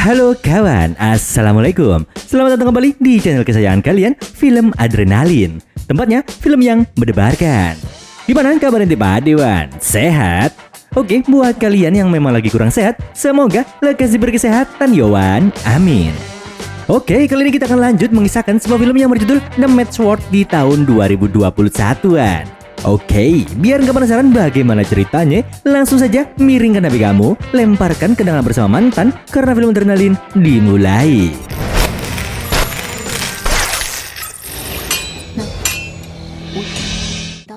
Halo kawan, Assalamualaikum. Selamat datang kembali di channel kesayangan kalian, Film Adrenalin. Tempatnya film yang mendebarkan. Gimana kabarnya Pak Dewan? Sehat? Oke, buat kalian yang memang lagi kurang sehat, semoga lekas diberi kesehatan Yowan. Amin. Oke, kali ini kita akan lanjut mengisahkan sebuah film yang berjudul The Mad Sword di tahun 2021-an. Oke, biar gak penasaran bagaimana ceritanya, langsung saja miringkan HP kamu, lemparkan kenangan bersama mantan, karena film adrenalin dimulai.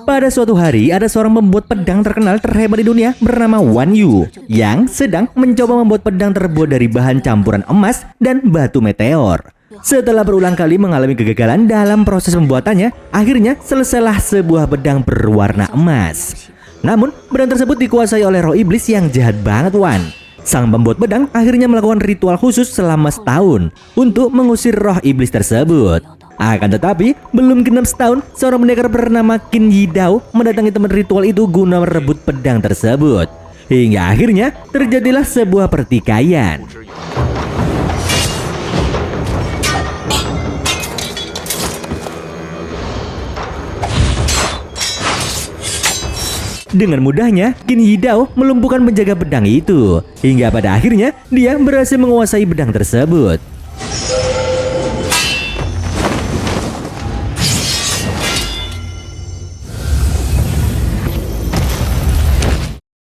Pada suatu hari, ada seorang pembuat pedang terkenal terhebat di dunia bernama Wan Yu yang sedang mencoba membuat pedang terbuat dari bahan campuran emas dan batu meteor. Setelah berulang kali mengalami kegagalan dalam proses pembuatannya, akhirnya selesailah sebuah pedang berwarna emas. Namun, pedang tersebut dikuasai oleh roh iblis yang jahat banget, Wan. Sang pembuat pedang akhirnya melakukan ritual khusus selama setahun untuk mengusir roh iblis tersebut. Akan tetapi, belum genap setahun, seorang pendekar bernama Qin Yi Dao mendatangi tempat ritual itu guna merebut pedang tersebut. Hingga akhirnya terjadilah sebuah pertikaian. Dengan mudahnya, Qin Yi Dao melumpuhkan penjaga pedang itu. Hingga pada akhirnya, dia berhasil menguasai pedang tersebut.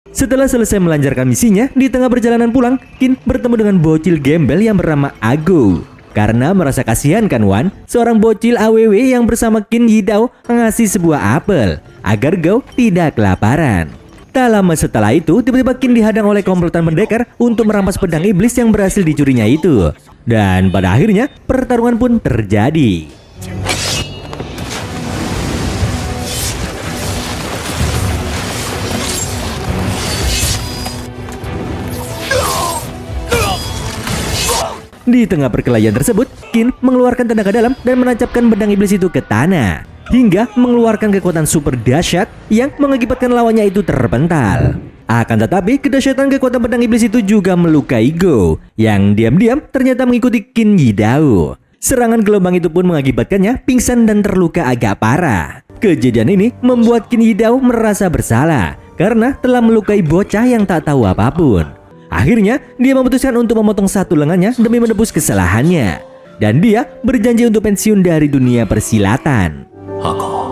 Setelah selesai melancarkan misinya, di tengah perjalanan pulang, Qin bertemu dengan bocil gembel yang bernama Ago. Karena merasa kasihan kan Wan, seorang bocil AWW yang bersama Qin Yi Dao ngasih sebuah apel agar Gao tidak kelaparan. Tak lama setelah itu, tiba-tiba Qin dihadang oleh komplotan pendekar untuk merampas pedang iblis yang berhasil dicurinya itu. Dan pada akhirnya, pertarungan pun terjadi. Di tengah perkelahian tersebut, Qin mengeluarkan tenaga dalam dan menancapkan pedang iblis itu ke tanah, hingga mengeluarkan kekuatan super dahsyat yang mengakibatkan lawannya itu terpental. Akan tetapi, kedahsyatan kekuatan pedang iblis itu juga melukai Go, yang diam-diam ternyata mengikuti Qin Yi Dao. Serangan gelombang itu pun mengakibatkannya pingsan dan terluka agak parah. Kejadian ini membuat Qin Yi Dao merasa bersalah karena telah melukai bocah yang tak tahu apapun. Akhirnya, dia memutuskan untuk memotong satu lengannya demi menebus kesalahannya. Dan dia berjanji untuk pensiun dari dunia persilatan. Agao,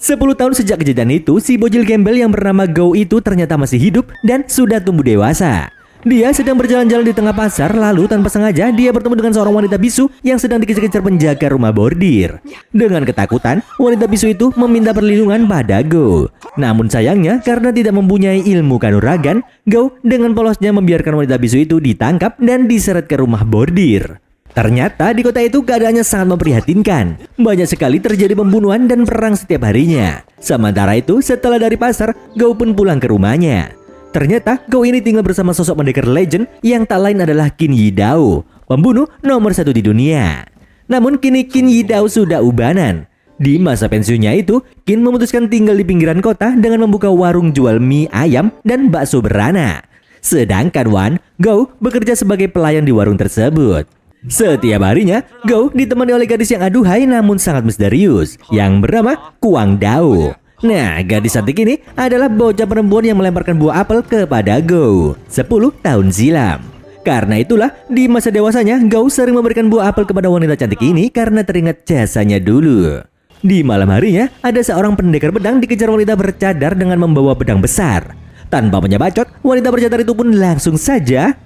10 tahun sejak kejadian itu, si bocil gembel yang bernama Gao itu ternyata masih hidup dan sudah tumbuh dewasa. Dia sedang berjalan-jalan di tengah pasar, lalu tanpa sengaja dia bertemu dengan seorang wanita bisu yang sedang dikejar-kejar penjaga rumah bordir. Dengan ketakutan, wanita bisu itu meminta perlindungan pada Gao. Namun sayangnya, karena tidak mempunyai ilmu kanuragan, Gao dengan polosnya membiarkan wanita bisu itu ditangkap dan diseret ke rumah bordir. Ternyata di kota itu keadaannya sangat memprihatinkan. Banyak sekali terjadi pembunuhan dan perang setiap harinya. Sementara itu, setelah dari pasar, Gao pun pulang ke rumahnya. Ternyata Gao ini tinggal bersama sosok pendekar legend yang tak lain adalah Qin Yi Dao, pembunuh nomor 1 di dunia. Namun kini Qin Yi Dao sudah ubanan. Di masa pensiunnya itu, Qin memutuskan tinggal di pinggiran kota dengan membuka warung jual mie ayam dan bakso beranak. Sedangkan Wan, Gao bekerja sebagai pelayan di warung tersebut. Setiap harinya, Gao ditemani oleh gadis yang aduhai namun sangat misterius yang bernama Kuang Dao. Nah, gadis cantik ini adalah bocah perempuan yang melemparkan buah apel kepada Gao 10 tahun silam. Karena itulah, di masa dewasanya, Gao sering memberikan buah apel kepada wanita cantik ini karena teringat jasanya dulu. Di malam harinya, ada seorang pendekar pedang dikejar wanita bercadar dengan membawa pedang besar. Tanpa banyak bacot, wanita bercadar itu pun langsung saja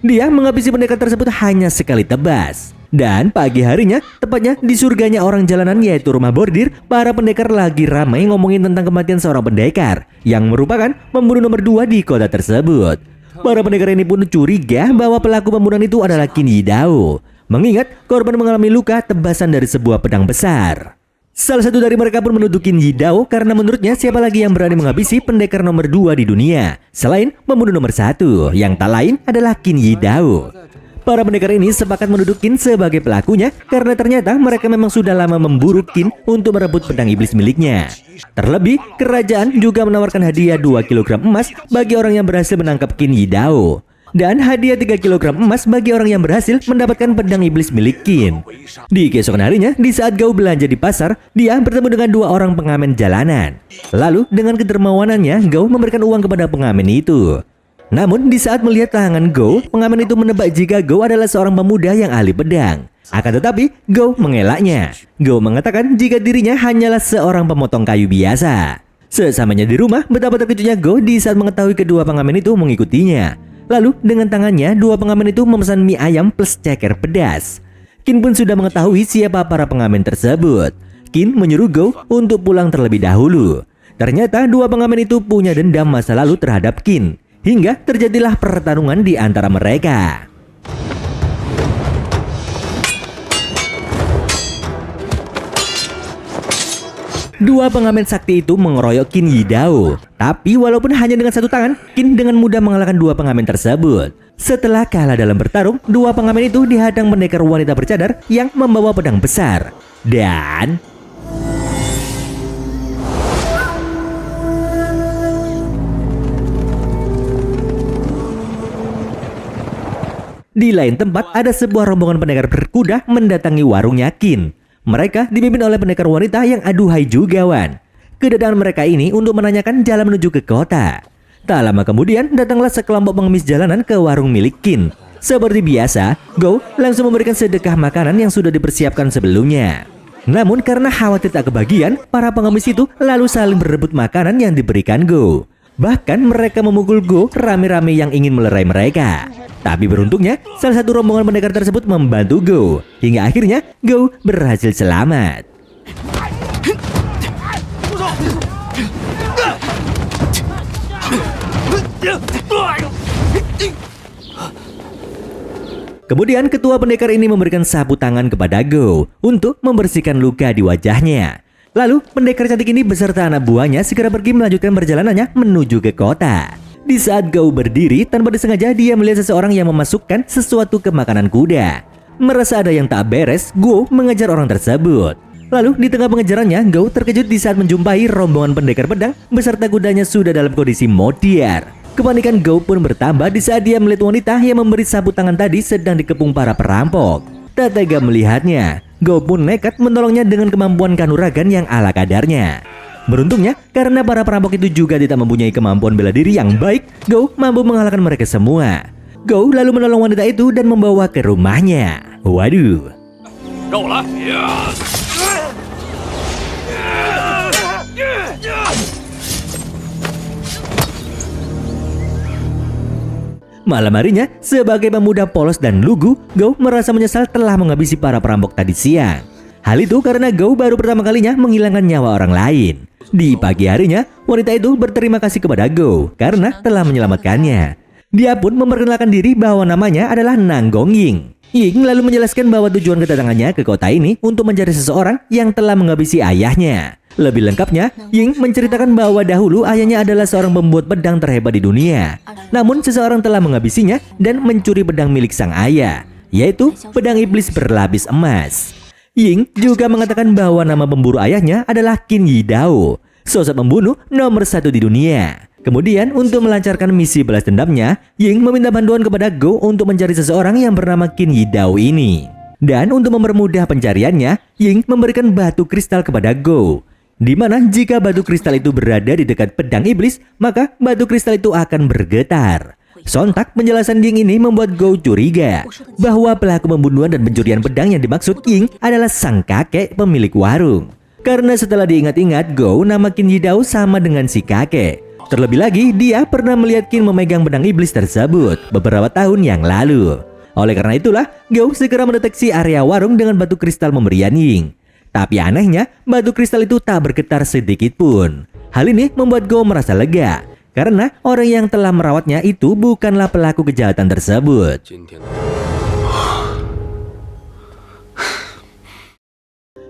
dia menghabisi pendekar tersebut hanya sekali tebas. Dan pagi harinya, tepatnya di surganya orang jalanan yaitu rumah bordir, para pendekar lagi ramai ngomongin tentang kematian seorang pendekar yang merupakan pembunuh nomor 2 di kota tersebut. Para pendekar ini pun curiga bahwa pelaku pembunuhan itu adalah Qin Yi Dao, mengingat korban mengalami luka tebasan dari sebuah pedang besar. Salah satu dari mereka pun menuduh Qin Yi Dao karena menurutnya siapa lagi yang berani menghabisi pendekar nomor 2 di dunia selain pembunuh nomor 1 yang tak lain adalah Qin Yi Dao. Para pendekar ini sepakat menuduh Qin sebagai pelakunya karena ternyata mereka memang sudah lama memburu Qin untuk merebut pedang iblis miliknya. Terlebih, kerajaan juga menawarkan hadiah 2 kg emas bagi orang yang berhasil menangkap Qin Yidao. Dan hadiah 3 kg emas bagi orang yang berhasil mendapatkan pedang iblis milik Qin. Di keesokan harinya, di saat Gou belanja di pasar, dia bertemu dengan 2 orang pengamen jalanan. Lalu, dengan kedermawanannya, Gou memberikan uang kepada pengamen itu. Namun di saat melihat tangan Gou, pengamen itu menebak jika Gou adalah seorang pemuda yang ahli pedang. Akan tetapi Gou mengelaknya. Gou mengatakan jika dirinya hanyalah seorang pemotong kayu biasa. Sesamanya di rumah, betapa terkejutnya Gou di saat mengetahui kedua pengamen itu mengikutinya. Lalu dengan tangannya, 2 pengamen itu memesan mie ayam plus ceker pedas. Qin pun sudah mengetahui siapa para pengamen tersebut. Qin menyuruh Gou untuk pulang terlebih dahulu. Ternyata 2 pengamen itu punya dendam masa lalu terhadap Qin. Hingga terjadilah pertarungan di antara mereka. Dua pengamen sakti itu mengeroyok Qin Yidao. Tapi walaupun hanya dengan 1 tangan, Qin dengan mudah mengalahkan 2 pengamen tersebut. Setelah kalah dalam bertarung, 2 pengamen itu dihadang pendekar wanita bercadar yang membawa pedang besar. Dan di lain tempat, ada sebuah rombongan pendekar berkuda mendatangi warungnya Qin. Mereka dipimpin oleh pendekar wanita yang aduhai juga, Wan. Kedatangan mereka ini untuk menanyakan jalan menuju ke kota. Tak lama kemudian, datanglah sekelompok pengemis jalanan ke warung milik Qin. Seperti biasa, Gou langsung memberikan sedekah makanan yang sudah dipersiapkan sebelumnya. Namun karena khawatir tak kebagian, para pengemis itu lalu saling berebut makanan yang diberikan Gou. Bahkan mereka memukul Gou rame-rame yang ingin melerai mereka. Tapi beruntungnya, salah satu rombongan pendekar tersebut membantu Gou. Hingga akhirnya, Gou berhasil selamat. Kemudian ketua pendekar ini memberikan sapu tangan kepada Gou untuk membersihkan luka di wajahnya. Lalu pendekar cantik ini beserta anak buahnya segera pergi melanjutkan perjalanannya menuju ke kota. Di saat Gou berdiri, tanpa disengaja dia melihat seseorang yang memasukkan sesuatu ke makanan kuda. Merasa ada yang tak beres, Gou mengejar orang tersebut. Lalu di tengah pengejarannya, Gou terkejut di saat menjumpai rombongan pendekar pedang beserta kudanya sudah dalam kondisi modiar. Kepanikan Gou pun bertambah di saat dia melihat wanita yang memberi sapu tangan tadi sedang dikepung para perampok. Tak tega melihatnya, Gou pun nekat menolongnya dengan kemampuan kanuragan yang ala kadarnya. Beruntungnya, karena para perampok itu juga tidak mempunyai kemampuan bela diri yang baik, Gou mampu mengalahkan mereka semua. Gou lalu menolong wanita itu dan membawa ke rumahnya. Waduh. Malam harinya, sebagai pemuda polos dan lugu, Gou merasa menyesal telah menghabisi para perampok tadi siang. Hal itu karena Gou baru pertama kalinya menghilangkan nyawa orang lain. Di pagi harinya, wanita itu berterima kasih kepada Gou karena telah menyelamatkannya. Dia pun memperkenalkan diri bahwa namanya adalah Nanggong Ying. Ying lalu menjelaskan bahwa tujuan kedatangannya ke kota ini untuk mencari seseorang yang telah menghabisi ayahnya. Lebih lengkapnya, Ying menceritakan bahwa dahulu ayahnya adalah seorang pembuat pedang terhebat di dunia. Namun seseorang telah menghabisinya dan mencuri pedang milik sang ayah, yaitu pedang iblis berlapis emas. Ying juga mengatakan bahwa nama pemburu ayahnya adalah Qin Yidao, sosok pembunuh nomor 1 di dunia. Kemudian untuk melancarkan misi balas dendamnya, Ying meminta bantuan kepada Gou untuk mencari seseorang yang bernama Qin Yidao ini. Dan untuk mempermudah pencariannya, Ying memberikan batu kristal kepada Gou, di mana jika batu kristal itu berada di dekat pedang iblis, maka batu kristal itu akan bergetar. Sontak penjelasan Ying ini membuat Gou curiga bahwa pelaku pembunuhan dan pencurian pedang yang dimaksud Ying adalah sang kakek pemilik warung. Karena setelah diingat-ingat, Gou nama Qin Yidao sama dengan si kakek. Terlebih lagi, dia pernah melihat Qin memegang pedang iblis tersebut beberapa tahun yang lalu. Oleh karena itulah, Gou segera mendeteksi area warung dengan batu kristal pemberian Ying. Tapi anehnya, batu kristal itu tak bergetar sedikit pun. Hal ini membuat Gou merasa lega, karena orang yang telah merawatnya itu bukanlah pelaku kejahatan tersebut.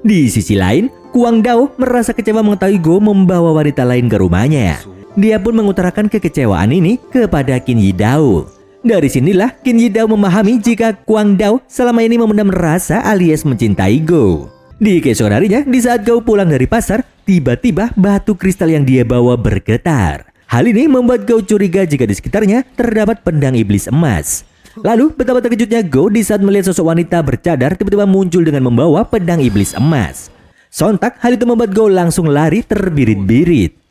Di sisi lain, Kuang Dao merasa kecewa mengetahui Gou membawa wanita lain ke rumahnya. Dia pun mengutarakan kekecewaan ini kepada Qin Yidao. Dari sinilah Qin Yi Dao memahami jika Guang Dao selama ini memendam rasa alias mencintai Gou. Di keesokan harinya, di saat Gou pulang dari pasar, tiba-tiba batu kristal yang dia bawa bergetar. Hal ini membuat Gou curiga jika di sekitarnya terdapat pedang iblis emas. Lalu betapa terkejutnya Gou di saat melihat sosok wanita bercadar tiba-tiba muncul dengan membawa pedang iblis emas. Sontak hal itu membuat Gou langsung lari terbirit-birit.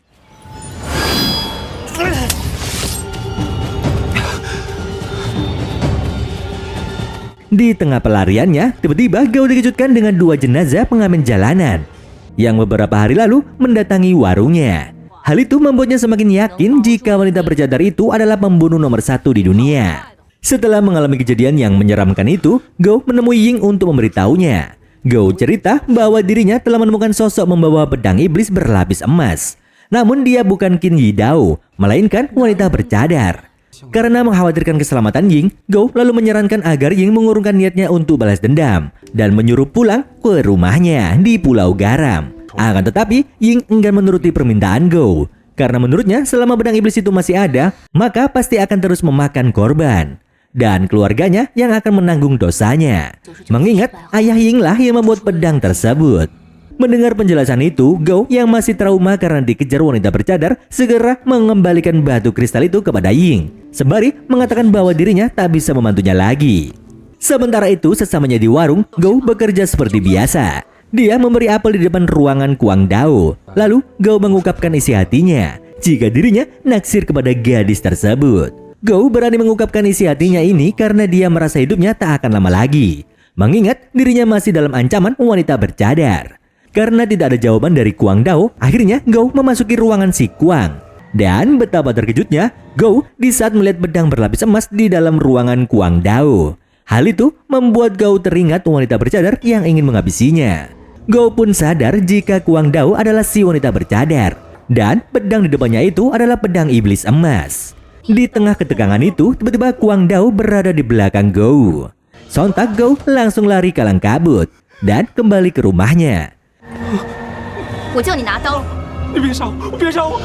Di tengah pelariannya, tiba-tiba Gou dikejutkan dengan 2 jenazah pengamen jalanan yang beberapa hari lalu mendatangi warungnya. Hal itu membuatnya semakin yakin jika wanita bercadar itu adalah pembunuh nomor 1 di dunia. Setelah mengalami kejadian yang menyeramkan itu, Gou menemui Ying untuk memberitahunya. Gou cerita bahwa dirinya telah menemukan sosok membawa pedang iblis berlapis emas. Namun dia bukan Qin Yi Dao, melainkan wanita bercadar. Karena mengkhawatirkan keselamatan Ying, Gou lalu menyarankan agar Ying mengurungkan niatnya untuk balas dendam dan menyuruh pulang ke rumahnya di Pulau Garam. Akan tetapi, Ying enggan menuruti permintaan Gou. Karena menurutnya selama pedang iblis itu masih ada, maka pasti akan terus memakan korban. Dan keluarganya yang akan menanggung dosanya. Mengingat ayah Ying lah yang membuat pedang tersebut. Mendengar penjelasan itu, Gou yang masih trauma karena dikejar wanita bercadar segera mengembalikan batu kristal itu kepada Ying, sembari mengatakan bahwa dirinya tak bisa membantunya lagi. Sementara itu, sesamanya di warung, Gou bekerja seperti biasa. Dia memberi apel di depan ruangan Guang Dao. Lalu Gou mengungkapkan isi hatinya jika dirinya naksir kepada gadis tersebut. Gou berani mengungkapkan isi hatinya ini karena dia merasa hidupnya tak akan lama lagi, mengingat dirinya masih dalam ancaman wanita bercadar. Karena tidak ada jawaban dari Guang Dao, akhirnya Gou memasuki ruangan si Guang. Dan betapa terkejutnya Gou di saat melihat pedang berlapis emas di dalam ruangan Guang Dao. Hal itu membuat Gou teringat wanita bercadar yang ingin menghabisinya. Gou pun sadar jika Guang Dao adalah si wanita bercadar. Dan pedang di depannya itu adalah pedang iblis emas. Di tengah ketegangan itu, tiba-tiba Guang Dao berada di belakang Gou. Sontak Gou langsung lari kalang kabut dan kembali ke rumahnya. 我叫你拿刀。你别杀我，别杀我！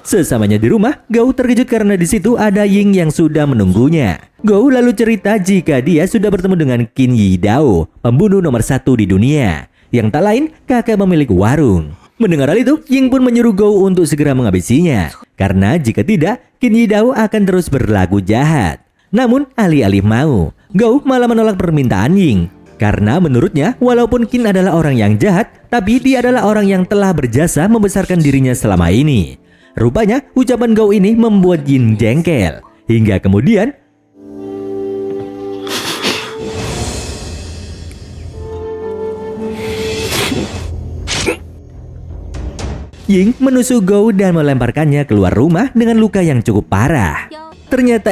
Sesamanya di rumah, Gou terkejut karena di situ ada Ying yang sudah menunggunya. Gou lalu cerita jika dia sudah bertemu dengan Qin Yi Dao, pembunuh nomor 1 di dunia, yang tak lain kakak pemilik warung. Mendengar hal itu, Ying pun menyuruh Gou untuk segera menghabisinya, karena jika tidak, Qin Yi Dao akan terus berlaku jahat. Namun alih-alih mau, Gou malah menolak permintaan Ying. Karena menurutnya, walaupun Qin adalah orang yang jahat, tapi dia adalah orang yang telah berjasa membesarkan dirinya selama ini. Rupanya, ucapan Gou ini membuat Ying jengkel. Hingga kemudian, Ying menusuk Gou dan melemparkannya keluar rumah dengan luka yang cukup parah. Ternyata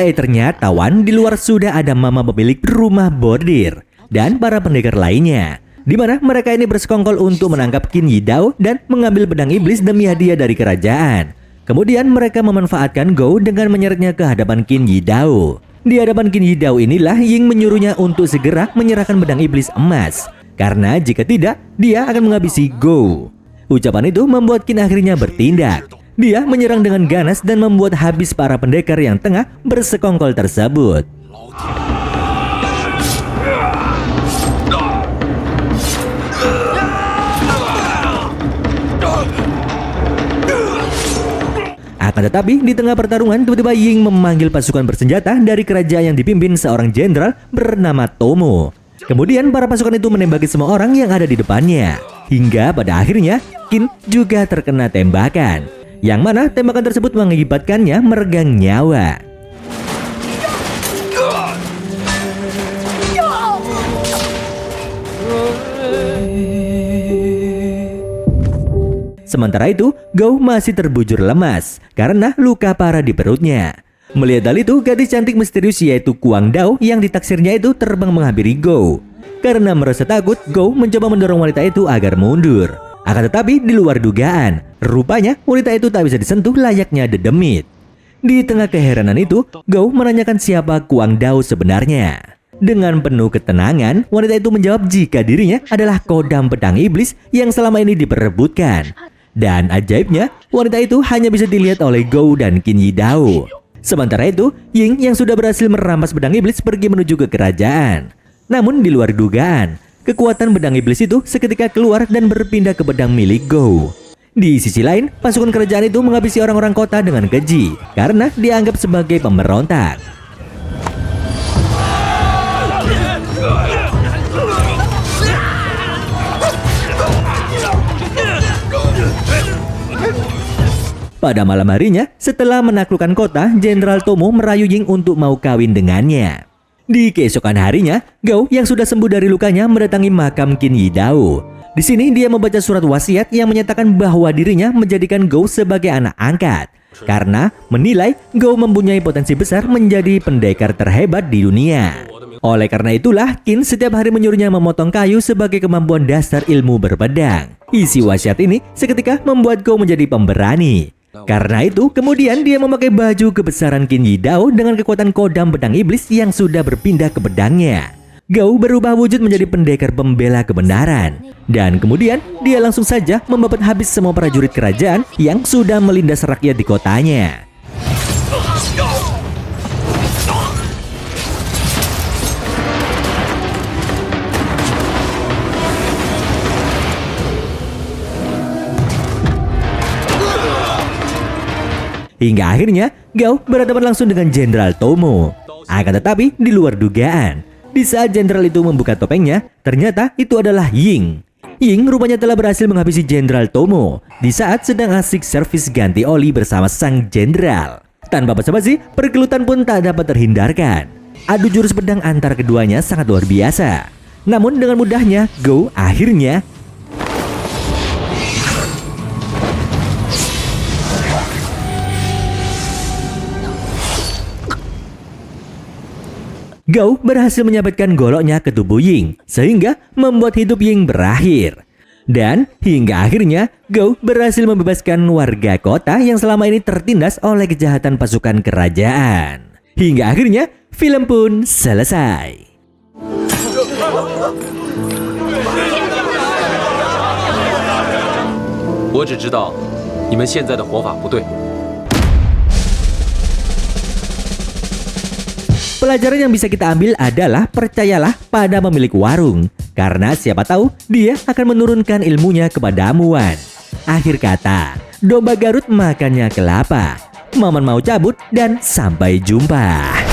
Wan, di luar sudah ada mama pemilik rumah bordir dan para pendekar lainnya, di mana mereka ini bersekongkol untuk menangkap Qin Yi Dao dan mengambil pedang iblis demi hadiah dari kerajaan. Kemudian mereka memanfaatkan Gou dengan menyeretnya ke hadapan Qin Yi Dao. Di hadapan Qin Yi Dao inilah Ying menyuruhnya untuk segera menyerahkan pedang iblis emas, karena jika tidak, dia akan menghabisi Gou. Ucapan itu membuat Qin akhirnya bertindak. Dia menyerang dengan ganas dan membuat habis para pendekar yang tengah bersekongkol tersebut. Akan tetapi, di tengah pertarungan, tiba-tiba Ying memanggil pasukan bersenjata dari kerajaan yang dipimpin seorang jenderal bernama Tomo. Kemudian para pasukan itu menembaki semua orang yang ada di depannya. Hingga pada akhirnya, Qin juga terkena tembakan, yang mana tembakan tersebut mengakibatkannya meregang nyawa. Sementara itu, Gou masih terbujur lemas karena luka parah di perutnya. Melihat hal itu, gadis cantik misterius yaitu Guang Dao yang ditaksirnya itu terbang menghampiri Gou. Karena merasa takut, Gou mencoba mendorong wanita itu agar mundur. Akan tetapi di luar dugaan, rupanya wanita itu tak bisa disentuh layaknya dedemit. Di tengah keheranan itu, Gou menanyakan siapa Guang Dao sebenarnya. Dengan penuh ketenangan, wanita itu menjawab jika dirinya adalah kodam pedang iblis yang selama ini diperebutkan. Dan ajaibnya, wanita itu hanya bisa dilihat oleh Gou dan Qin Yi Dao. Sementara itu, Ying yang sudah berhasil merampas pedang iblis pergi menuju ke kerajaan. Namun di luar dugaan, kekuatan pedang iblis itu seketika keluar dan berpindah ke pedang milik Gou. Di sisi lain, pasukan kerajaan itu menghabisi orang-orang kota dengan keji karena dianggap sebagai pemberontak. Pada malam harinya, setelah menaklukkan kota, Jenderal Tomo merayu Ying untuk mau kawin dengannya. Di keesokan harinya, Gou yang sudah sembuh dari lukanya mendatangi makam Qin Yi Dao. Di sini dia membaca surat wasiat yang menyatakan bahwa dirinya menjadikan Gou sebagai anak angkat karena menilai Gou mempunyai potensi besar menjadi pendekar terhebat di dunia. Oleh karena itulah, Qin setiap hari menyuruhnya memotong kayu sebagai kemampuan dasar ilmu berpedang. Isi wasiat ini seketika membuat Gou menjadi pemberani. Karena itu, kemudian dia memakai baju kebesaran Qin Yi Dao dengan kekuatan kodam pedang iblis yang sudah berpindah ke pedangnya. Gou berubah wujud menjadi pendekar pembela kebenaran. Dan kemudian, dia langsung saja membabat habis semua prajurit kerajaan yang sudah melindas rakyat di kotanya. Hingga akhirnya, Gou berhadapan langsung dengan Jenderal Tomo. Akan tetapi, di luar dugaan, di saat jenderal itu membuka topengnya, ternyata itu adalah Ying. Ying rupanya telah berhasil menghabisi Jenderal Tomo di saat sedang asik servis ganti oli bersama sang jenderal. Tanpa basa-basi, pergelutan pun tak dapat terhindarkan. Adu jurus pedang antara keduanya sangat luar biasa. Namun dengan mudahnya, Gou akhirnya Gou berhasil menyabetkan goloknya ke tubuh Ying, sehingga membuat hidup Ying berakhir. Dan hingga akhirnya, Gou berhasil membebaskan warga kota yang selama ini tertindas oleh kejahatan pasukan kerajaan. Hingga akhirnya, film pun selesai. 我只知道，你们现在的活法不对。 Pelajaran yang bisa kita ambil adalah percayalah pada pemilik warung, karena siapa tahu dia akan menurunkan ilmunya kepadamuan. Akhir kata, domba Garut makannya kelapa. Maman mau cabut dan sampai jumpa.